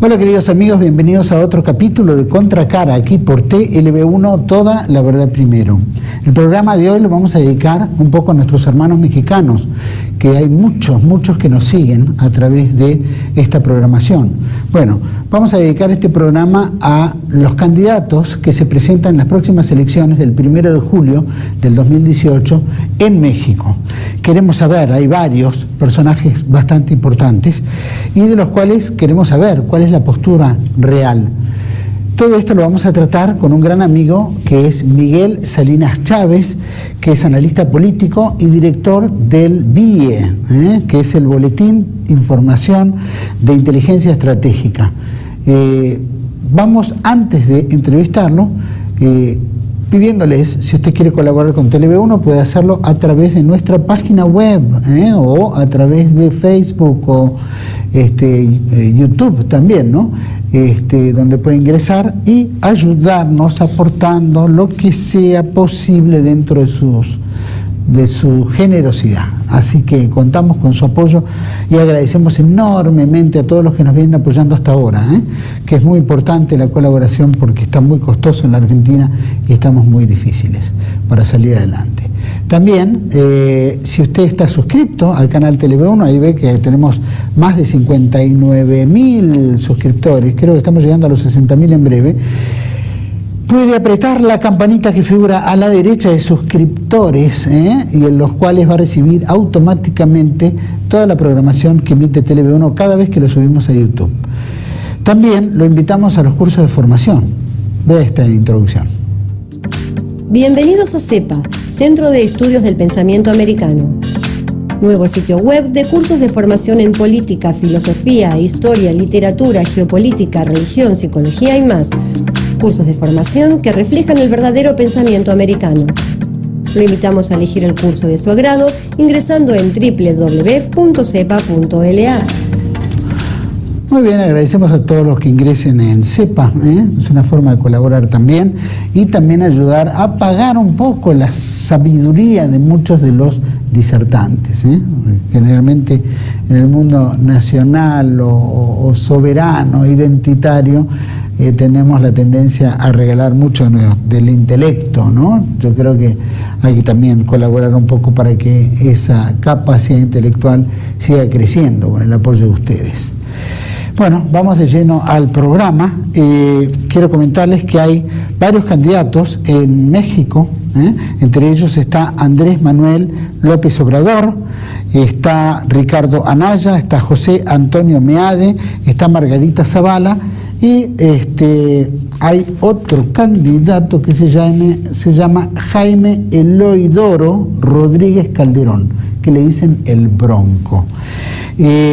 Hola queridos amigos, bienvenidos a otro capítulo de Contracara, aquí por TLB1, toda la verdad primero. El programa de hoy lo vamos a dedicar un poco a nuestros hermanos mexicanos, que hay muchos que nos siguen a través de esta programación. Bueno, vamos a dedicar este programa a los candidatos que se presentan en las próximas elecciones del 1 de julio del 2018 en México. Queremos saber, hay varios personajes bastante importantes y de los cuales queremos saber cuál es la postura real. Todo esto lo vamos a tratar con un gran amigo que es Miguel Salinas Chávez, que es analista político y director del BIE, que es el Boletín Información de Inteligencia Estratégica. Vamos, antes de entrevistarlo, pidiéndoles, si usted quiere colaborar con TLB1, puede hacerlo a través de nuestra página web, o a través de Facebook o YouTube también, ¿no? Donde puede ingresar y ayudarnos aportando lo que sea posible dentro de su generosidad. Así que contamos con su apoyo y agradecemos enormemente a todos los que nos vienen apoyando hasta ahora, que es muy importante la colaboración porque está muy costoso en la Argentina y estamos muy difíciles para salir adelante. También, si usted está suscrito al canal TLB1, ahí ve que tenemos más de 59.000 suscriptores, creo que estamos llegando a los 60.000 en breve. Puede apretar la campanita que figura a la derecha de suscriptores, y en los cuales va a recibir automáticamente toda la programación que emite TLB1 cada vez que lo subimos a YouTube. También lo invitamos a los cursos de formación. Vea esta introducción. Bienvenidos a CEPA, Centro de Estudios del Pensamiento Americano. Nuevo sitio web de cursos de formación en política, filosofía, historia, literatura, geopolítica, religión, psicología y más. Cursos de formación que reflejan el verdadero pensamiento americano. Lo invitamos a elegir el curso de su agrado ingresando en www.cepa.la. Muy bien, agradecemos a todos los que ingresen en CEPA, es una forma de colaborar también y también ayudar a apagar un poco la sabiduría de muchos de los disertantes. Generalmente en el mundo nacional o soberano, identitario, tenemos la tendencia a regalar mucho del intelecto, ¿no? Yo creo que hay que también colaborar un poco para que esa capacidad intelectual siga creciendo con el apoyo de ustedes. Bueno, vamos de lleno al programa. Quiero comentarles que hay varios candidatos en México, entre ellos está Andrés Manuel López Obrador, está Ricardo Anaya, está José Antonio Meade, está Margarita Zavala y hay otro candidato que se llama Jaime Eloydoro Rodríguez Calderón, que le dicen el Bronco.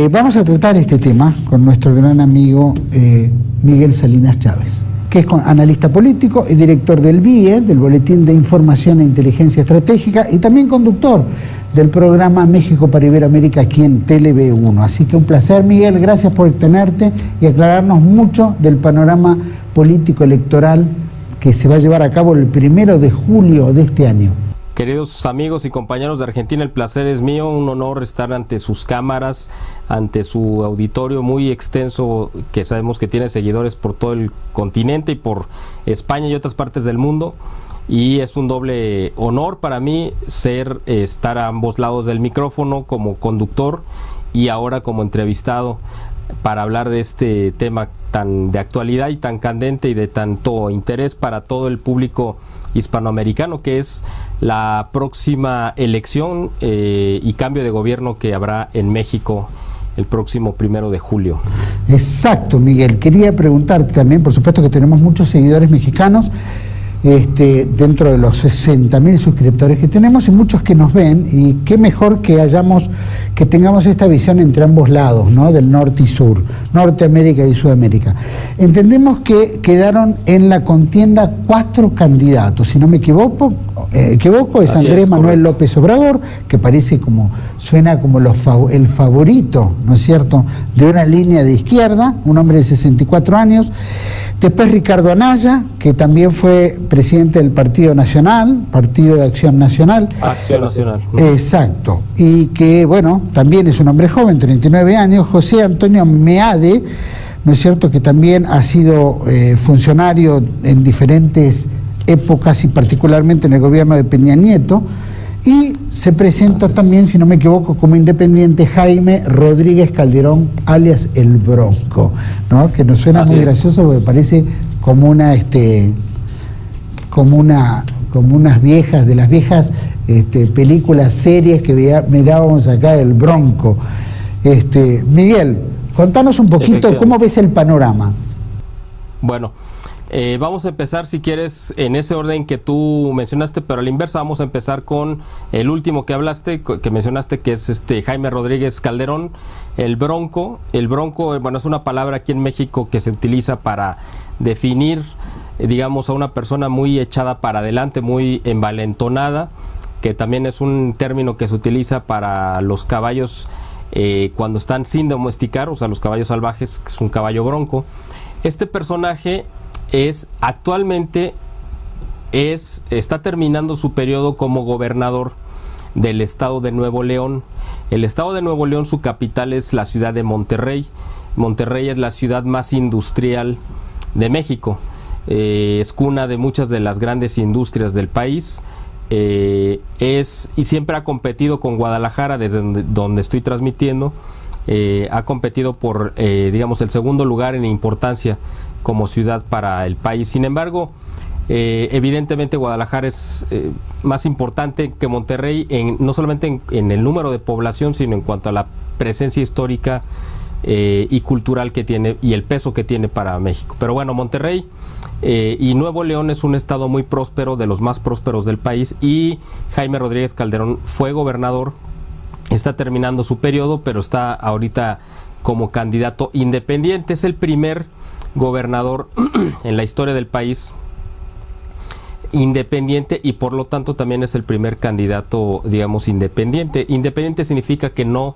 Vamos a tratar este tema con nuestro gran amigo Miguel Salinas Chávez, que es analista político y director del BIE, del Boletín de Información e Inteligencia Estratégica, y también conductor del programa México para Iberoamérica aquí en TLB1. Así que un placer, Miguel, gracias por tenerte y aclararnos mucho del panorama político electoral que se va a llevar a cabo el 1 de julio de este año. Queridos amigos y compañeros de Argentina, el placer es mío, un honor estar ante sus cámaras, ante su auditorio muy extenso, que sabemos que tiene seguidores por todo el continente y por España y otras partes del mundo, y es un doble honor para mí estar a ambos lados del micrófono como conductor y ahora como entrevistado para hablar de este tema tan de actualidad y tan candente y de tanto interés para todo el público hispanoamericano, que es la próxima elección y cambio de gobierno que habrá en México el próximo 1 de julio. Exacto, Miguel. Quería preguntarte también, por supuesto que tenemos muchos seguidores mexicanos, dentro de los 60.000 suscriptores que tenemos y muchos que nos ven, y qué mejor que tengamos esta visión entre ambos lados, ¿no? Del norte y sur, Norteamérica y Sudamérica. Entendemos que quedaron en la contienda 4 candidatos, si no me equivoco, es Andrés Manuel López Obrador, que suena como el favorito, ¿no es cierto?, de una línea de izquierda, un hombre de 64 años. Después Ricardo Anaya, que también fue presidente del Partido Nacional, Partido de Acción Nacional. Acción Nacional. Exacto. Y que, bueno, también es un hombre joven, 39 años. José Antonio Meade, ¿no es cierto?, que también ha sido funcionario en diferentes épocas y particularmente en el gobierno de Peña Nieto, y se presenta también, si no me equivoco, como independiente Jaime Rodríguez Calderón, alias El Bronco, ¿no?, que nos suena muy gracioso porque parece como unas viejas, de las viejas películas, series que mirábamos acá, El Bronco. Miguel, contanos un poquito cómo ves el panorama. Bueno, vamos a empezar, si quieres, en ese orden que tú mencionaste, pero a la inversa. Vamos a empezar con el último que hablaste, que mencionaste, que es Jaime Rodríguez Calderón, El Bronco. El Bronco, bueno, es una palabra aquí en México que se utiliza para definir, digamos, a una persona muy echada para adelante, muy envalentonada, que también es un término que se utiliza para los caballos cuando están sin domesticar, o sea, los caballos salvajes, que es un caballo bronco. Este personaje actualmente está terminando su periodo como gobernador del estado de Nuevo León. El estado de Nuevo León, su capital es la ciudad de Monterrey. Monterrey es la ciudad más industrial de México. Es cuna de muchas de las grandes industrias del país. Y siempre ha competido con Guadalajara, desde donde estoy transmitiendo. Ha competido por, digamos, el segundo lugar en importancia como ciudad para el país. Sin embargo, evidentemente Guadalajara es más importante que Monterrey, no solamente en el número de población, sino en cuanto a la presencia histórica y cultural que tiene y el peso que tiene para México. Pero bueno, Monterrey y Nuevo León es un estado muy próspero, de los más prósperos del país, y Jaime Rodríguez Calderón fue gobernador, está terminando su periodo, pero está ahorita como candidato independiente. Es el primer gobernador en la historia del país independiente, y por lo tanto también es el primer candidato, digamos, independiente. Independiente significa que no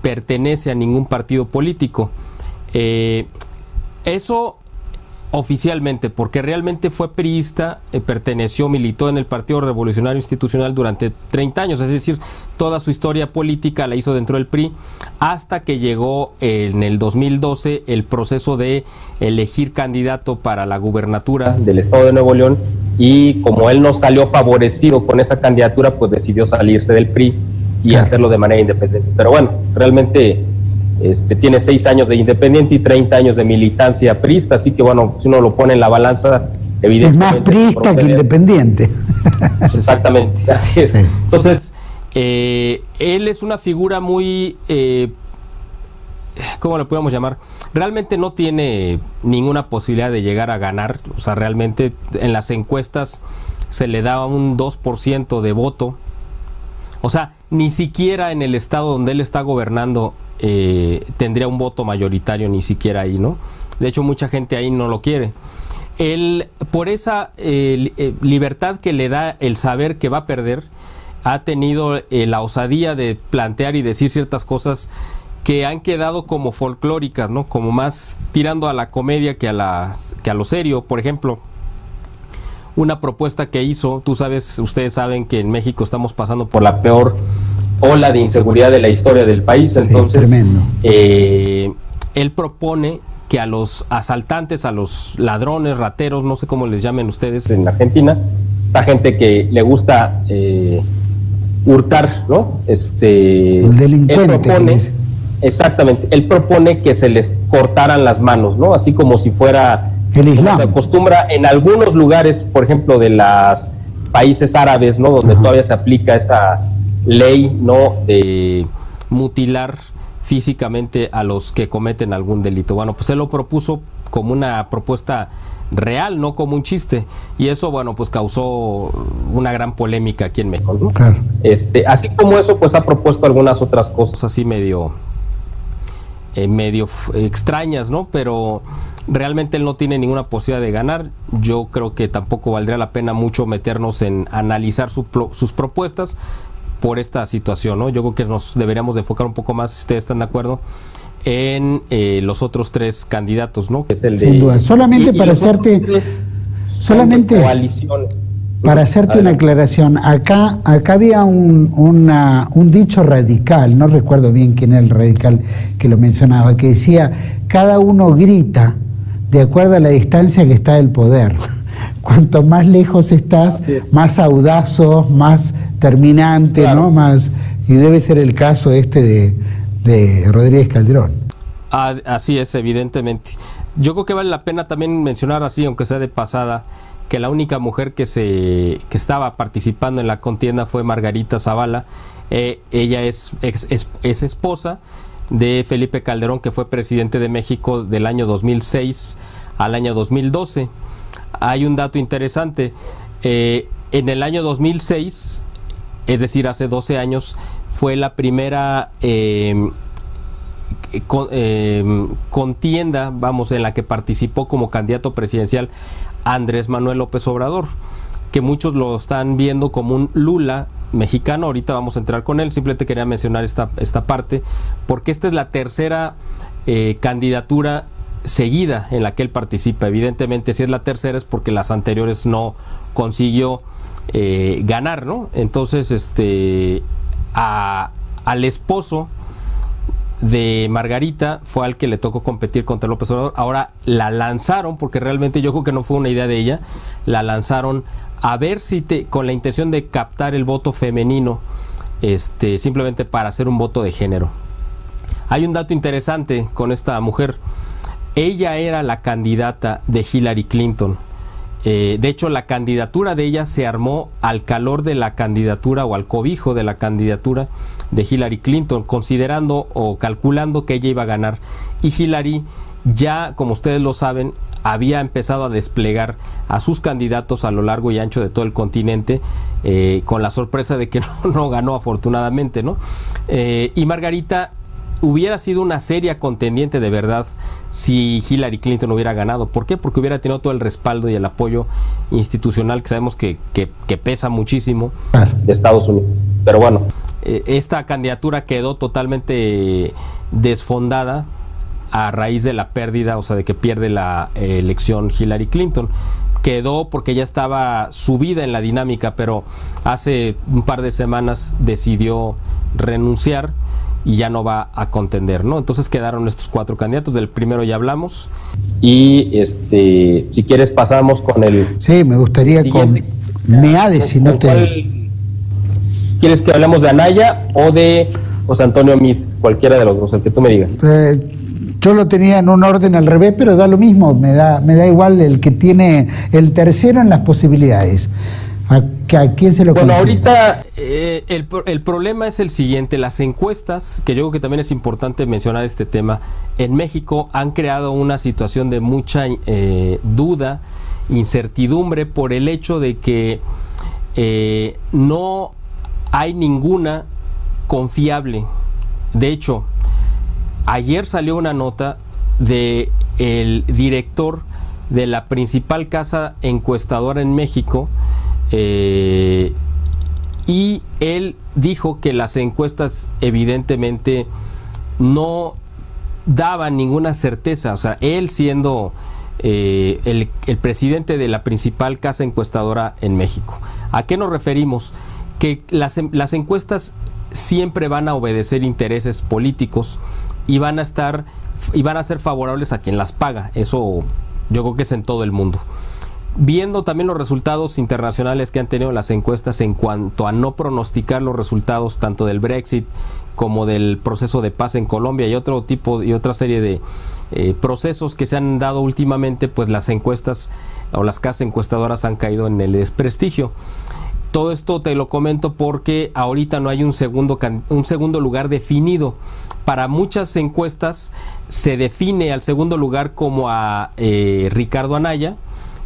pertenece a ningún partido político. Eso oficialmente, porque realmente fue priista, militó en el Partido Revolucionario Institucional durante 30 años, es decir, toda su historia política la hizo dentro del PRI, hasta que llegó en el 2012 el proceso de elegir candidato para la gubernatura del estado de Nuevo León, y como él no salió favorecido con esa candidatura, pues decidió salirse del PRI y hacerlo de manera independiente. Pero bueno, realmente tiene 6 años de independiente y 30 años de militancia priista, así que bueno, si uno lo pone en la balanza, evidentemente es más priista que independiente. Exactamente, así es. Sí. Entonces, él es una figura muy, ¿cómo le podemos llamar? Realmente no tiene ninguna posibilidad de llegar a ganar, o sea, realmente en las encuestas se le da un 2% de voto, o sea, ni siquiera en el estado donde él está gobernando tendría un voto mayoritario, ni siquiera ahí, ¿no? De hecho, mucha gente ahí no lo quiere. Él, por esa libertad que le da el saber que va a perder, ha tenido la osadía de plantear y decir ciertas cosas que han quedado como folclóricas, ¿no? Como más tirando a la comedia que a lo serio. Por ejemplo, una propuesta que hizo, ustedes saben que en México estamos pasando por la peor ola de inseguridad de la historia del país. Entonces, él propone que a los asaltantes, a los ladrones, rateros, no sé cómo les llamen ustedes en Argentina, la gente que le gusta hurtar, ¿no? El delincuente. Él propone que se les cortaran las manos, ¿no? Así como si fuera el Islam. Se acostumbra en algunos lugares, por ejemplo, de los países árabes, ¿no? Donde todavía se aplica esa ley, ¿no? De mutilar físicamente a los que cometen algún delito. Bueno, pues él lo propuso como una propuesta real, no como un chiste, y eso, bueno, pues causó una gran polémica aquí en México, ¿no? Claro. Así como eso, pues ha propuesto algunas otras cosas así medio extrañas, ¿no? Pero realmente él no tiene ninguna posibilidad de ganar. Yo creo que tampoco valdría la pena mucho meternos en analizar sus propuestas por esta situación, ¿no? Yo creo que nos deberíamos de enfocar un poco más, si ustedes están de acuerdo, en los otros 3 candidatos, ¿no? Que es el Sin duda. Solamente para hacerte coaliciones. Para hacerte una aclaración, acá había un dicho radical, no recuerdo bien quién era el radical que lo mencionaba, que decía cada uno grita de acuerdo a la distancia que está del poder. Cuanto más lejos estás, más audaz sos, más terminante, claro, ¿no? Y debe ser el caso de Rodríguez Calderón. Así es, evidentemente. Yo creo que vale la pena también mencionar así, aunque sea de pasada, que la única mujer que estaba participando en la contienda fue Margarita Zavala. Ella es esposa de Felipe Calderón, que fue presidente de México del año 2006 al año 2012. Hay un dato interesante. En el año 2006, es decir, hace 12 años, fue la primera contienda, en la que participó como candidato presidencial Andrés Manuel López Obrador, que muchos lo están viendo como un Lula mexicano. Ahorita vamos a entrar con él. Simplemente quería mencionar esta parte, porque esta es la tercera candidatura seguida en la que él participa. Evidentemente, si es la tercera es porque las anteriores no consiguió ganar, ¿no? Entonces, al esposo de Margarita fue al que le tocó competir contra López Obrador. Ahora la lanzaron, porque realmente yo creo que no fue una idea de ella, la lanzaron a ver si con la intención de captar el voto femenino, simplemente para hacer un voto de género. Hay un dato interesante con esta mujer. Ella era la candidata de Hillary Clinton. De hecho, la candidatura de ella se armó al calor de la candidatura, o al cobijo de la candidatura de Hillary Clinton, considerando o calculando que ella iba a ganar. Y Hillary, ya como ustedes lo saben, había empezado a desplegar a sus candidatos a lo largo y ancho de todo el continente, con la sorpresa de que no ganó, afortunadamente, ¿no? Y Margarita hubiera sido una seria contendiente de verdad si Hillary Clinton hubiera ganado. ¿Por qué? Porque hubiera tenido todo el respaldo y el apoyo institucional que sabemos que pesa muchísimo de Estados Unidos. Pero bueno, esta candidatura quedó totalmente desfondada a raíz de la pérdida, o sea, de que pierde la elección Hillary Clinton. Quedó porque ya estaba subida en la dinámica, pero hace un par de semanas decidió renunciar y ya no va a contender, ¿no? Entonces quedaron estos 4 candidatos. Del primero ya hablamos. Y si quieres pasamos con el... Sí, me gustaría con Meade, si no te... ¿Quieres que hablemos de Anaya o de José Antonio Meade? Cualquiera de los dos, el que tú me digas. Yo lo tenía en un orden al revés, pero da lo mismo. Me da igual el que tiene el tercero en las posibilidades. ¿A quién se lo consigue? Bueno, ahorita el problema es el siguiente. Las encuestas, que yo creo que también es importante mencionar este tema, en México han creado una situación de mucha duda, incertidumbre, por el hecho de que no hay ninguna confiable. De hecho, ayer salió una nota del director de la principal casa encuestadora en México, y él dijo que las encuestas evidentemente no daban ninguna certeza. O sea, él siendo el presidente de la principal casa encuestadora en México. ¿A qué nos referimos? Que las encuestas siempre van a obedecer intereses políticos y van a ser favorables a quien las paga. Eso yo creo que es en todo el mundo. Viendo también los resultados internacionales que han tenido las encuestas en cuanto a no pronosticar los resultados tanto del Brexit como del proceso de paz en Colombia y otro tipo y otra serie de procesos que se han dado últimamente, pues las encuestas o las casas encuestadoras han caído en el desprestigio. Todo esto te lo comento porque ahorita no hay un segundo lugar definido. Para muchas encuestas se define al segundo lugar como a Ricardo Anaya,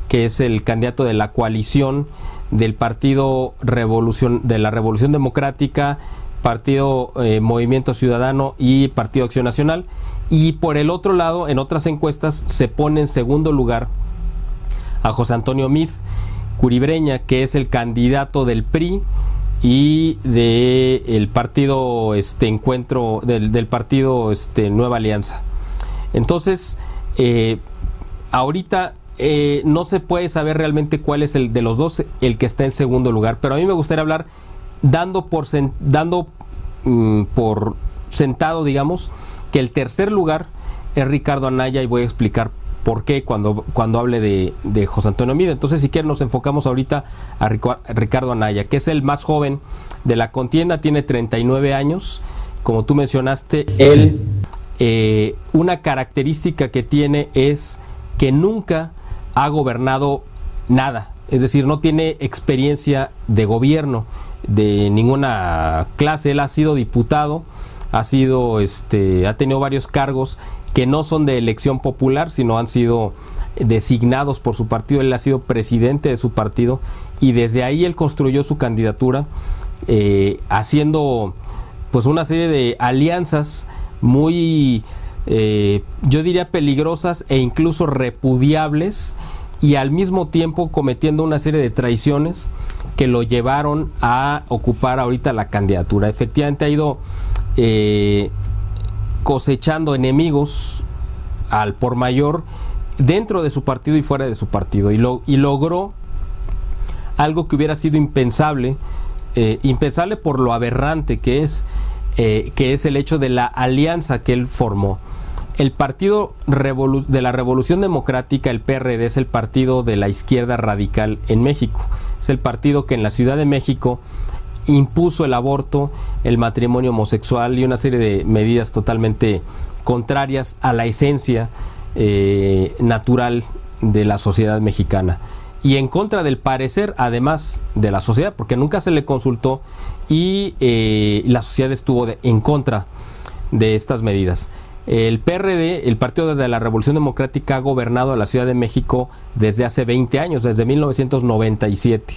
que es el candidato de la coalición del Partido de la Revolución Democrática, Partido Movimiento Ciudadano y Partido Acción Nacional. Y por el otro lado, en otras encuestas se pone en segundo lugar a José Antonio Meade Curibreña, que es el candidato del PRI y del partido Encuentro, del partido Nueva Alianza. Entonces, ahorita no se puede saber realmente cuál es el de los dos el que está en segundo lugar, pero a mí me gustaría hablar dando por sentado, digamos, que el tercer lugar es Ricardo Anaya, y voy a explicar por qué cuando hable de José Antonio Meade. Entonces, si quieren, nos enfocamos ahorita a Ricardo Anaya, que es el más joven de la contienda, tiene 39 años. Como tú mencionaste, él, una característica que tiene es que nunca ha gobernado nada, es decir, no tiene experiencia de gobierno de ninguna clase. Él ha sido diputado, ha tenido varios cargos que no son de elección popular, sino han sido designados por su partido. Él ha sido presidente de su partido y desde ahí él construyó su candidatura, haciendo pues una serie de alianzas muy, yo diría, peligrosas e incluso repudiables, y al mismo tiempo cometiendo una serie de traiciones que lo llevaron a ocupar ahorita la candidatura. Efectivamente ha ido cosechando enemigos al por mayor dentro de su partido y fuera de su partido, y logró algo que hubiera sido impensable por lo aberrante que es el hecho de la alianza que él formó. El Partido de la Revolución Democrática, el PRD, es el partido de la izquierda radical en México. Es el partido que en la Ciudad de México impuso el aborto, el matrimonio homosexual y una serie de medidas totalmente contrarias a la esencia natural de la sociedad mexicana, y en contra del parecer, además, de la sociedad, porque nunca se le consultó, y la sociedad estuvo en contra de estas medidas. El PRD, el Partido de la Revolución Democrática, ha gobernado a la Ciudad de México desde hace 20 años, desde 1997.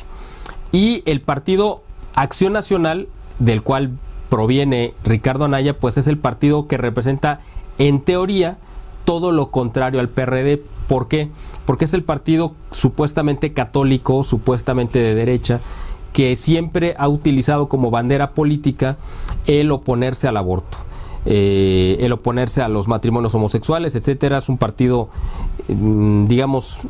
Y el Partido Acción Nacional, del cual proviene Ricardo Anaya, pues es el partido que representa, en teoría, todo lo contrario al PRD. ¿Por qué? Porque es el partido supuestamente católico, supuestamente de derecha, que siempre ha utilizado como bandera política el oponerse al aborto, el oponerse a los matrimonios homosexuales, etcétera. Es un partido, digamos,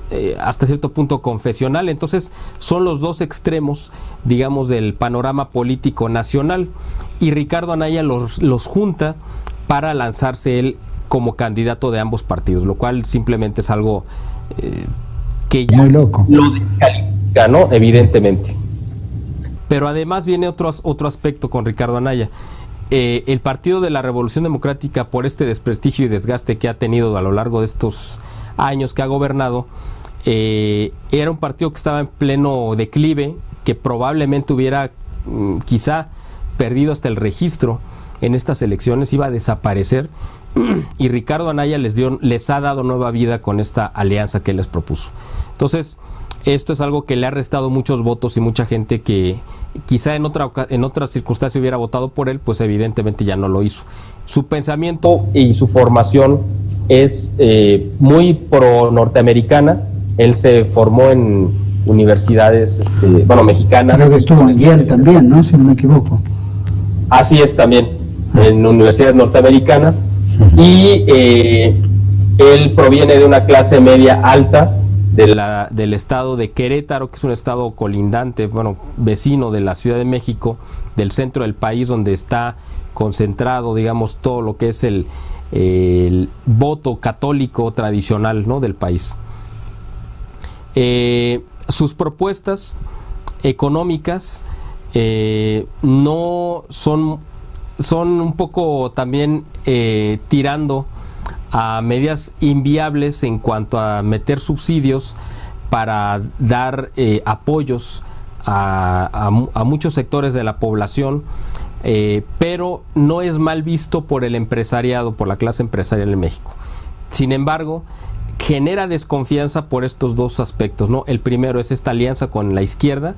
hasta cierto punto confesional. Entonces son los dos extremos, digamos, del panorama político nacional, y Ricardo Anaya los junta para lanzarse él como candidato de ambos partidos, lo cual simplemente es algo que ya muy loco lo descalifica, ¿no? Evidentemente. Pero además viene otro aspecto con Ricardo Anaya. El Partido de la Revolución Democrática, por este desprestigio y desgaste que ha tenido a lo largo de estos años que ha gobernado, era un partido que estaba en pleno declive, que probablemente hubiera quizá perdido hasta el registro en estas elecciones, iba a desaparecer, y Ricardo Anaya les ha dado nueva vida con esta alianza que les propuso. Entonces, esto es algo que le ha restado muchos votos, y mucha gente que quizá en otra circunstancia hubiera votado por él, pues evidentemente ya no lo hizo. Su pensamiento y su formación es muy pro norteamericana. Él se formó en universidades mexicanas. Creo que estuvo en Yale también, ¿no? Si no me equivoco. Así es, también en universidades norteamericanas. Y él proviene de una clase media alta del estado de Querétaro, que es un estado colindante, vecino de la Ciudad de México, del centro del país, donde está concentrado, digamos, todo lo que es el voto católico tradicional, ¿no?, del país. Sus propuestas económicas no son un poco también tirando a medidas inviables en cuanto a meter subsidios para dar apoyos a muchos sectores de la población, pero no es mal visto por el empresariado, por la clase empresarial en México. Sin embargo, genera desconfianza por estos dos aspectos, ¿no? El primero es esta alianza con la izquierda.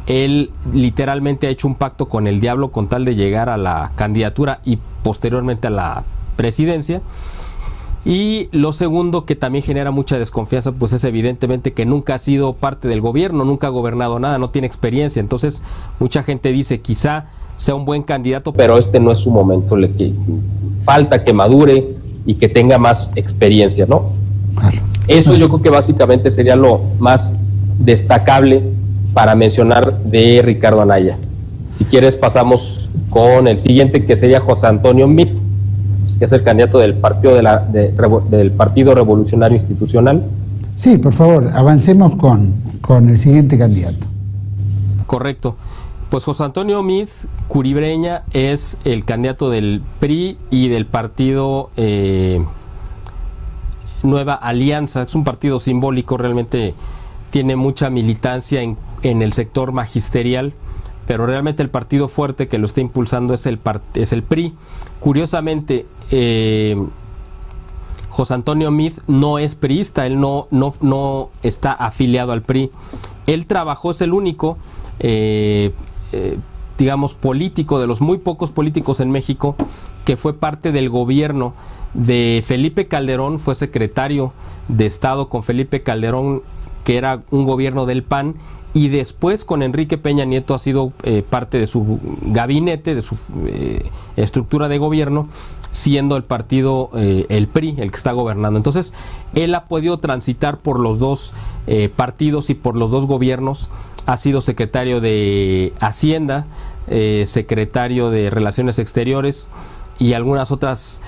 Él literalmente ha hecho un pacto con el diablo con tal de llegar a la candidatura y posteriormente a la presidencia. Y lo segundo, que también genera mucha desconfianza, pues es evidentemente que nunca ha sido parte del gobierno, nunca ha gobernado nada, no tiene experiencia. Entonces mucha gente dice, quizá sea un buen candidato, pero este no es su momento, falta que madure y que tenga más experiencia, ¿no? Claro. Eso yo creo que básicamente sería lo más destacable para mencionar de Ricardo Anaya. Si quieres pasamos con el siguiente, que sería José Antonio Meade. que es el candidato del del Partido Revolucionario Institucional. Sí, por favor, avancemos con el siguiente candidato. Correcto. Pues José Antonio Meade Curibreña es el candidato del PRI y del partido Nueva Alianza. Es un partido simbólico, realmente tiene mucha militancia en el sector magisterial, pero realmente el partido fuerte que lo está impulsando es el PRI. Curiosamente, José Antonio Meade no es priista, él no está afiliado al PRI. Él trabajó, es el único digamos político, de los muy pocos políticos en México que fue parte del gobierno de Felipe Calderón, fue secretario de Estado con Felipe Calderón, que era un gobierno del PAN, y después con Enrique Peña Nieto ha sido parte de su gabinete, de su estructura de gobierno, siendo el partido el PRI el que está gobernando. Entonces él ha podido transitar por los dos partidos y por los dos gobiernos. Ha sido secretario de Hacienda, secretario de Relaciones Exteriores y algunas otras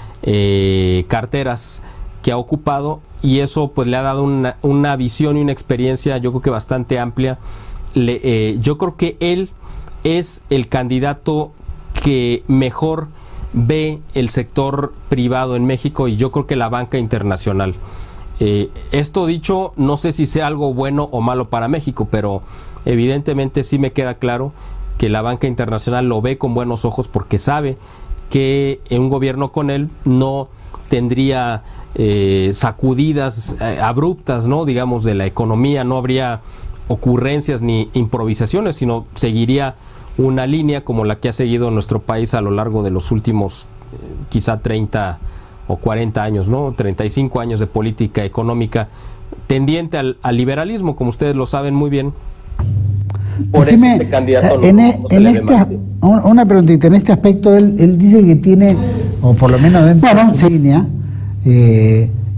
carteras que ha ocupado, y eso pues le ha dado una visión y una experiencia, yo creo que bastante amplia. Yo creo que él es el candidato que mejor ve el sector privado en México, y yo creo que la banca internacional. Esto dicho, no sé si sea algo bueno o malo para México, pero evidentemente sí me queda claro que la banca internacional lo ve con buenos ojos, porque sabe que en un gobierno con él no tendría sacudidas abruptas, ¿no?, digamos, de la economía, no habría ocurrencias ni improvisaciones, sino seguiría una línea como la que ha seguido nuestro país a lo largo de los últimos quizá 30 o 40 años, ¿no? 35 años de política económica tendiente al liberalismo, como ustedes lo saben muy bien. Por eso este candidato una preguntita, en este aspecto él dice que tiene, o por lo menos dentro de esa línea,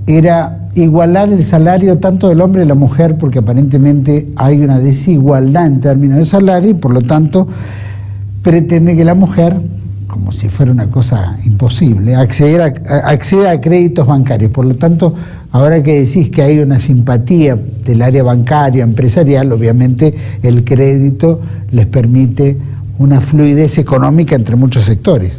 era igualar el salario tanto del hombre y la mujer, porque aparentemente hay una desigualdad en términos de salario, y por lo tanto pretende que la mujer, como si fuera una cosa imposible, acceda a créditos bancarios. Por lo tanto, ahora que decís que hay una simpatía del área bancaria, empresarial, obviamente el crédito les permite una fluidez económica entre muchos sectores.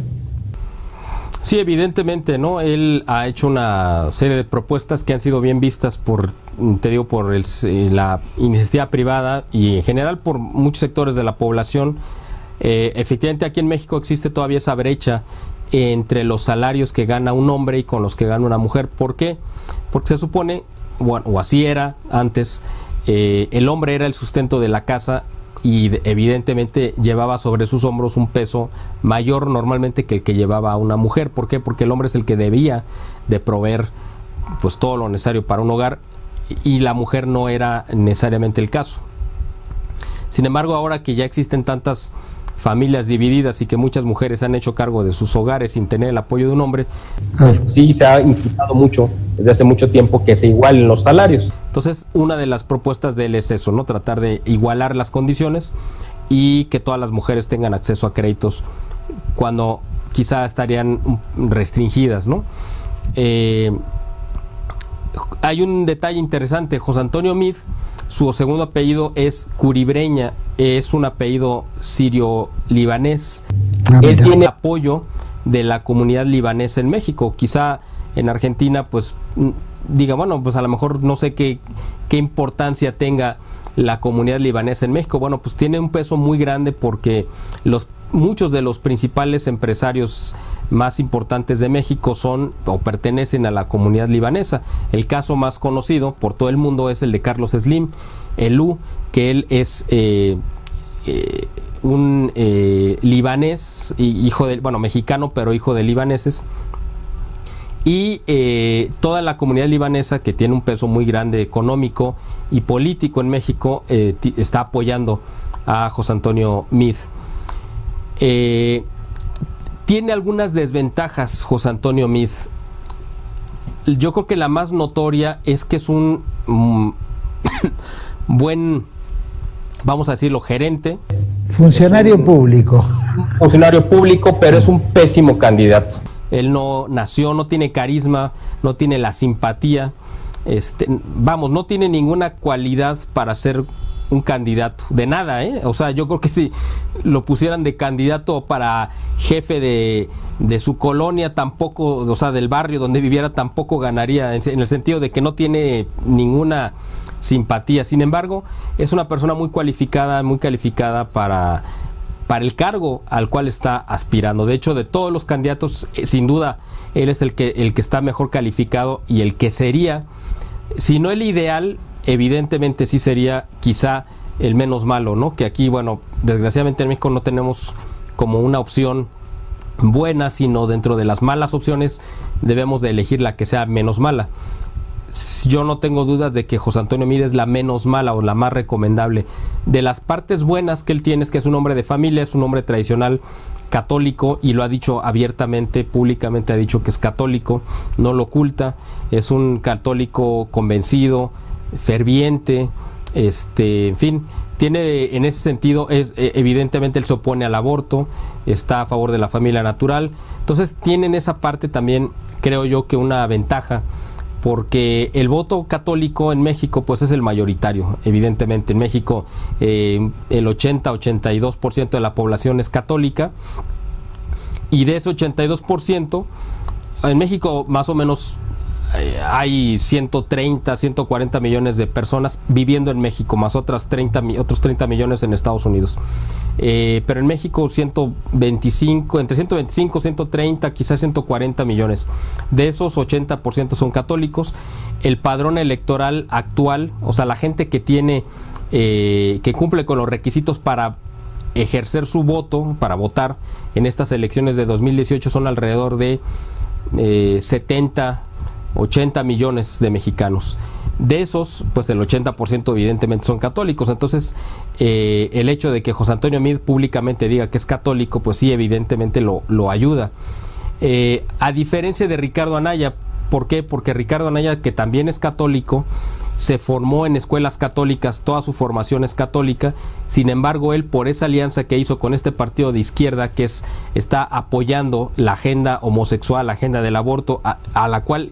Sí, evidentemente, ¿no? Él ha hecho una serie de propuestas que han sido bien vistas por la iniciativa privada y en general por muchos sectores de la población. Efectivamente, aquí en México existe todavía esa brecha entre los salarios que gana un hombre y con los que gana una mujer. ¿Por qué? Porque se supone, bueno, o así era antes, el hombre era el sustento de la casa y evidentemente llevaba sobre sus hombros un peso mayor normalmente que el que llevaba una mujer. ¿Por qué? Porque el hombre es el que debía de proveer pues todo lo necesario para un hogar, y la mujer no era necesariamente el caso. Sin embargo, ahora que ya existen tantas familias divididas y que muchas mujeres han hecho cargo de sus hogares sin tener el apoyo de un hombre, sí se ha impulsado mucho desde hace mucho tiempo que se igualen los salarios. Entonces, una de las propuestas de él es eso, ¿no? Tratar de igualar las condiciones y que todas las mujeres tengan acceso a créditos cuando quizá estarían restringidas, ¿no? Hay un detalle interesante. José Antonio Meade, su segundo apellido es Curibreña, es un apellido sirio-libanés. Él tiene apoyo de la comunidad libanesa en México. Quizá en Argentina pues diga, bueno, pues a lo mejor no sé qué importancia tenga la comunidad libanesa en México. Bueno, pues tiene un peso muy grande porque muchos de los principales empresarios más importantes de México son o pertenecen a la comunidad libanesa. El caso más conocido por todo el mundo es el de Carlos Slim, Elú, que él es un libanés, hijo de, bueno, mexicano, pero hijo de libaneses. Y toda la comunidad libanesa, que tiene un peso muy grande económico y político en México, está apoyando a José Antonio Meade. Tiene algunas desventajas José Antonio Meade. Yo creo que la más notoria es que es un buen, vamos a decirlo, gerente. Funcionario público. Funcionario público, pero es un pésimo candidato. él no nació, no tiene carisma, no tiene la simpatía, no tiene ninguna cualidad para ser un candidato, de nada, o sea, yo creo que si lo pusieran de candidato para jefe de su colonia, tampoco, o sea, del barrio donde viviera, tampoco ganaría, en el sentido de que no tiene ninguna simpatía. Sin embargo, es una persona muy calificada para el cargo al cual está aspirando. De hecho, de todos los candidatos, sin duda, él es el que está mejor calificado, y el que sería, si no el ideal, evidentemente sí sería quizá el menos malo, ¿no? Que aquí, bueno, desgraciadamente en México no tenemos como una opción buena, sino dentro de las malas opciones debemos de elegir la que sea menos mala. Yo no tengo dudas de que José Antonio Meade es la menos mala o la más recomendable. De las partes buenas que él tiene es que es un hombre de familia, es un hombre tradicional católico, y lo ha dicho abiertamente, públicamente ha dicho que es católico, no lo oculta, es un católico convencido, ferviente, en fin, tiene en ese sentido, evidentemente él se opone al aborto, está a favor de la familia natural, entonces tienen esa parte también, creo yo, que una ventaja, porque el voto católico en México pues es el mayoritario, evidentemente en México el 80-82% de la población es católica, y de ese 82% en México más o menos hay 130, 140 millones de personas viviendo en México, más otros 30 millones en Estados Unidos. Pero en México entre 125, 130, quizás 140 millones. De esos 80% son católicos. El padrón electoral actual, o sea, la gente que tiene, que cumple con los requisitos para ejercer su voto, para votar en estas elecciones de 2018, son alrededor de 80 millones de mexicanos. De esos, pues el 80% evidentemente son católicos. Entonces, el hecho de que José Antonio Meade públicamente diga que es católico, pues sí, evidentemente lo ayuda. A diferencia de Ricardo Anaya. ¿Por qué? Porque Ricardo Anaya, que también es católico, se formó en escuelas católicas, toda su formación es católica. Sin embargo, él, por esa alianza que hizo con este partido de izquierda, que está apoyando la agenda homosexual, la agenda del aborto, a la cual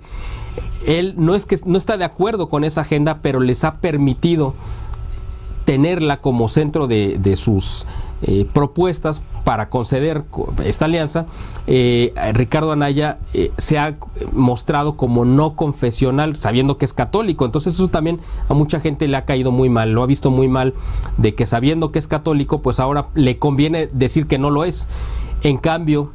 él no está de acuerdo con esa agenda, pero les ha permitido tenerla como centro de sus propuestas para conceder esta alianza. Ricardo Anaya se ha mostrado como no confesional, sabiendo que es católico. Entonces eso también a mucha gente le ha caído muy mal, lo ha visto muy mal, de que sabiendo que es católico, pues ahora le conviene decir que no lo es. En cambio,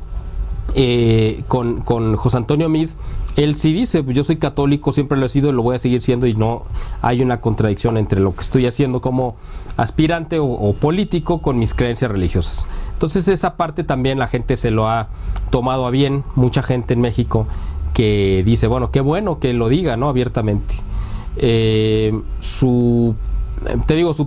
con José Antonio Meade, él sí dice, pues yo soy católico, siempre lo he sido y lo voy a seguir siendo, y no hay una contradicción entre lo que estoy haciendo como aspirante o político con mis creencias religiosas. Entonces esa parte también la gente se lo ha tomado a bien, mucha gente en México que dice, bueno, qué bueno que lo diga, ¿no?, abiertamente. Su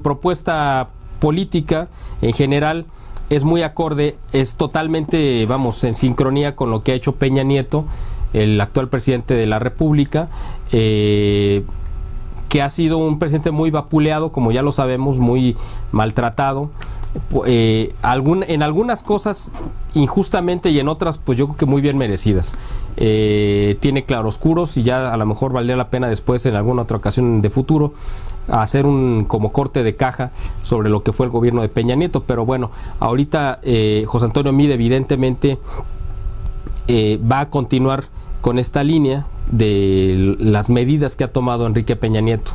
propuesta política en general es muy acorde, es totalmente, en sincronía con lo que ha hecho Peña Nieto, el actual presidente de la República, que ha sido un presidente muy vapuleado, como ya lo sabemos, muy maltratado, en algunas cosas injustamente, y en otras pues yo creo que muy bien merecidas. Tiene claroscuros, y ya a lo mejor valdría la pena después, en alguna otra ocasión de futuro, hacer un como corte de caja sobre lo que fue el gobierno de Peña Nieto. Pero bueno, ahorita José Antonio Meade evidentemente va a continuar con esta línea de las medidas que ha tomado Enrique Peña Nieto.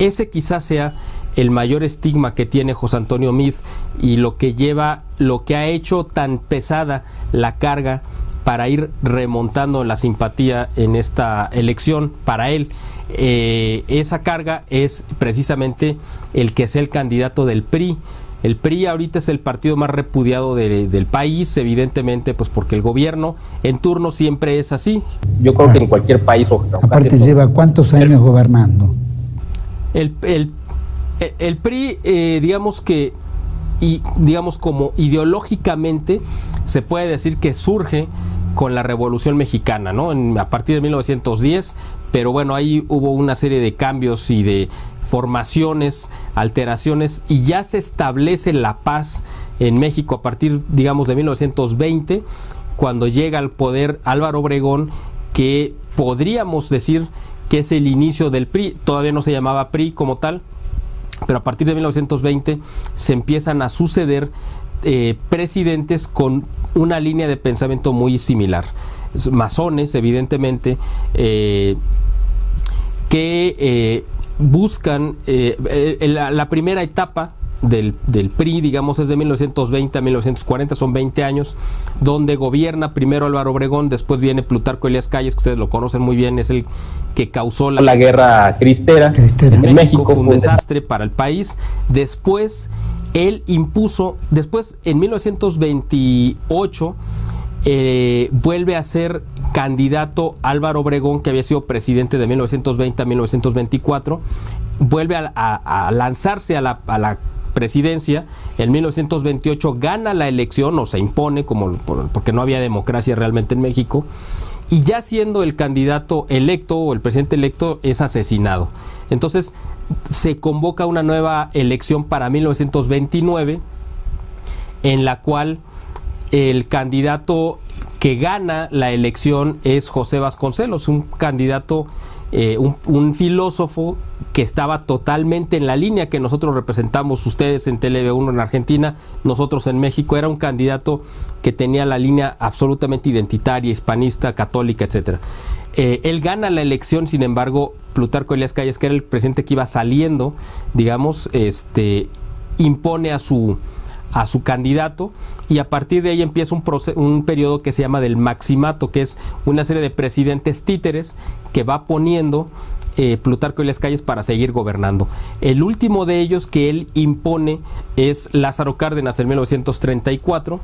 Ese quizás sea el mayor estigma que tiene José Antonio Meade, y lo que ha hecho tan pesada la carga para ir remontando la simpatía en esta elección para él. Esa carga es precisamente el que sea el candidato del PRI. El PRI ahorita es el partido más repudiado del país, evidentemente, pues porque el gobierno en turno siempre es así. Yo creo que en cualquier país. Aparte lleva ¿cuántos años gobernando? El PRI, digamos como ideológicamente, se puede decir que surge con la Revolución Mexicana, ¿no? A partir de 1910, pero bueno, ahí hubo una serie de cambios y de formaciones, alteraciones, y ya se establece la paz en México a partir, digamos, de 1920, cuando llega al poder Álvaro Obregón, que podríamos decir que es el inicio del PRI. Todavía no se llamaba PRI como tal, pero a partir de 1920 se empiezan a suceder presidentes con una línea de pensamiento muy similar. Masones, evidentemente, que buscan la primera etapa del PRI, digamos, es de 1920 a 1940, son 20 años, donde gobierna primero Álvaro Obregón, después viene Plutarco Elías Calles, que ustedes lo conocen muy bien, es el que causó la guerra cristera en México, fue un desastre para el país. Después él impuso, después en 1928 vuelve a ser candidato Álvaro Obregón, que había sido presidente de 1920 a 1924, vuelve a lanzarse a la presidencia. En 1928 gana la elección, o se impone, porque no había democracia realmente en México, y ya siendo el candidato electo o el presidente electo es asesinado. Entonces se convoca una nueva elección para 1929, en la cual el candidato que gana la elección es José Vasconcelos, un candidato, un filósofo que estaba totalmente en la línea que nosotros representamos, ustedes en TV1 en Argentina, nosotros en México. Era un candidato que tenía la línea absolutamente identitaria, hispanista, católica, etcétera. Él gana la elección, sin embargo, Plutarco Elías Calles, que era el presidente que iba saliendo, digamos, impone a su candidato, y a partir de ahí empieza un periodo que se llama del maximato, que es una serie de presidentes títeres que va poniendo Plutarco Elías Calles para seguir gobernando. El último de ellos que él impone es Lázaro Cárdenas en 1934,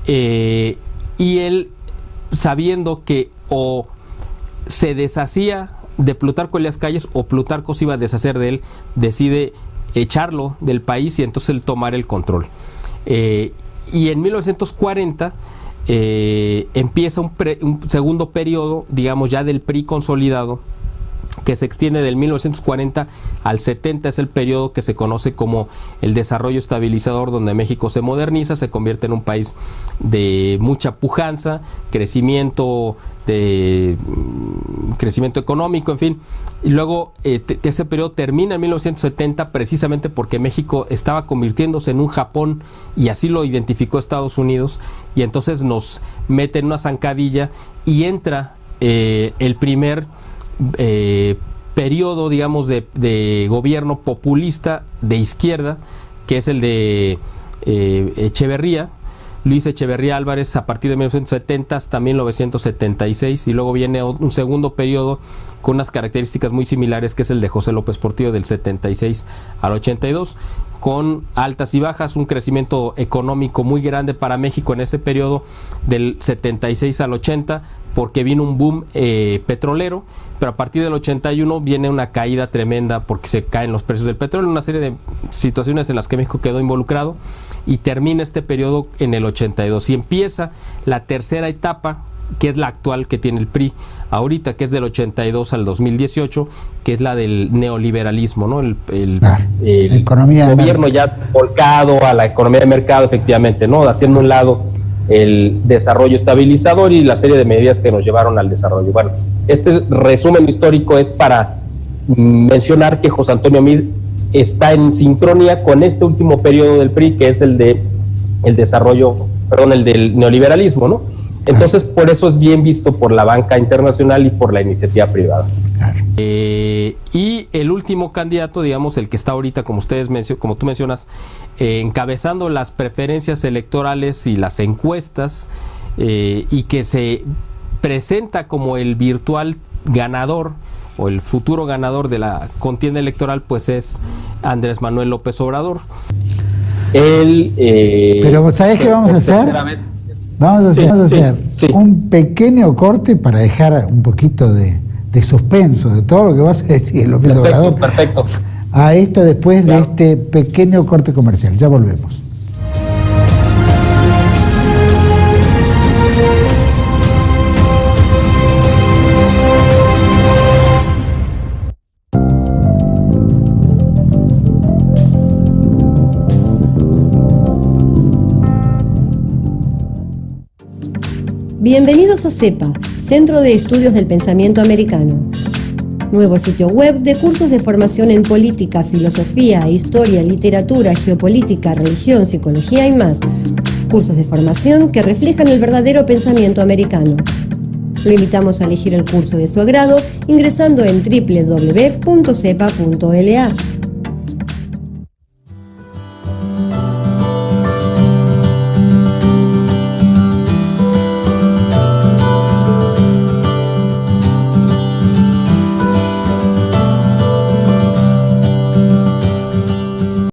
y él, sabiendo que o se deshacía de Plutarco Elías Calles o Plutarco se iba a deshacer de él, decide echarlo del país y entonces él tomar el control. Y en 1940 empieza un segundo periodo, digamos, ya del PRI consolidado, que se extiende del 1940 al 70, es el periodo que se conoce como el desarrollo estabilizador, donde México se moderniza, se convierte en un país de mucha pujanza, crecimiento económico, en fin. Y luego ese periodo termina en 1970, precisamente porque México estaba convirtiéndose en un Japón, y así lo identificó Estados Unidos, y entonces nos mete en una zancadilla y entra el primer periodo, digamos, de gobierno populista de izquierda, que es el de Echeverría, Luis Echeverría Álvarez, a partir de 1970 hasta 1976, y luego viene un segundo periodo con unas características muy similares, que es el de José López Portillo, del 76 al 82, con altas y bajas, un crecimiento económico muy grande para México en ese periodo del 76 al 80, porque vino un boom petrolero, pero a partir del 81 viene una caída tremenda porque se caen los precios del petróleo, una serie de situaciones en las que México quedó involucrado, y termina este periodo en el 82 y empieza la tercera etapa, que es la actual que tiene el PRI ahorita, que es del 82 al 2018, que es la del neoliberalismo, ¿no? El gobierno ya volcado a la economía de mercado, efectivamente, ¿no? Haciendo un lado el desarrollo estabilizador y la serie de medidas que nos llevaron al desarrollo. Bueno, este resumen histórico es para mencionar que José Antonio Meade está en sincronía con este último periodo del PRI, que es el del neoliberalismo, ¿no? Entonces, por eso es bien visto por la banca internacional y por la iniciativa privada. Claro. Y el último candidato, digamos, el que está ahorita, como tú mencionas, encabezando las preferencias electorales y las encuestas, y que se presenta como el virtual ganador o el futuro ganador de la contienda electoral, pues es Andrés Manuel López Obrador. Pero ¿sabes qué vamos a hacer? Vamos a hacer un pequeño corte para dejar un poquito de suspenso de todo lo que vas a decir, López Obrador. Perfecto. A esto después de este pequeño corte comercial. Ya volvemos. Bienvenidos a CEPA, Centro de Estudios del Pensamiento Americano. Nuevo sitio web de cursos de formación en política, filosofía, historia, literatura, geopolítica, religión, psicología y más. Cursos de formación que reflejan el verdadero pensamiento americano. Lo invitamos a elegir el curso de su agrado ingresando en www.cepa.la.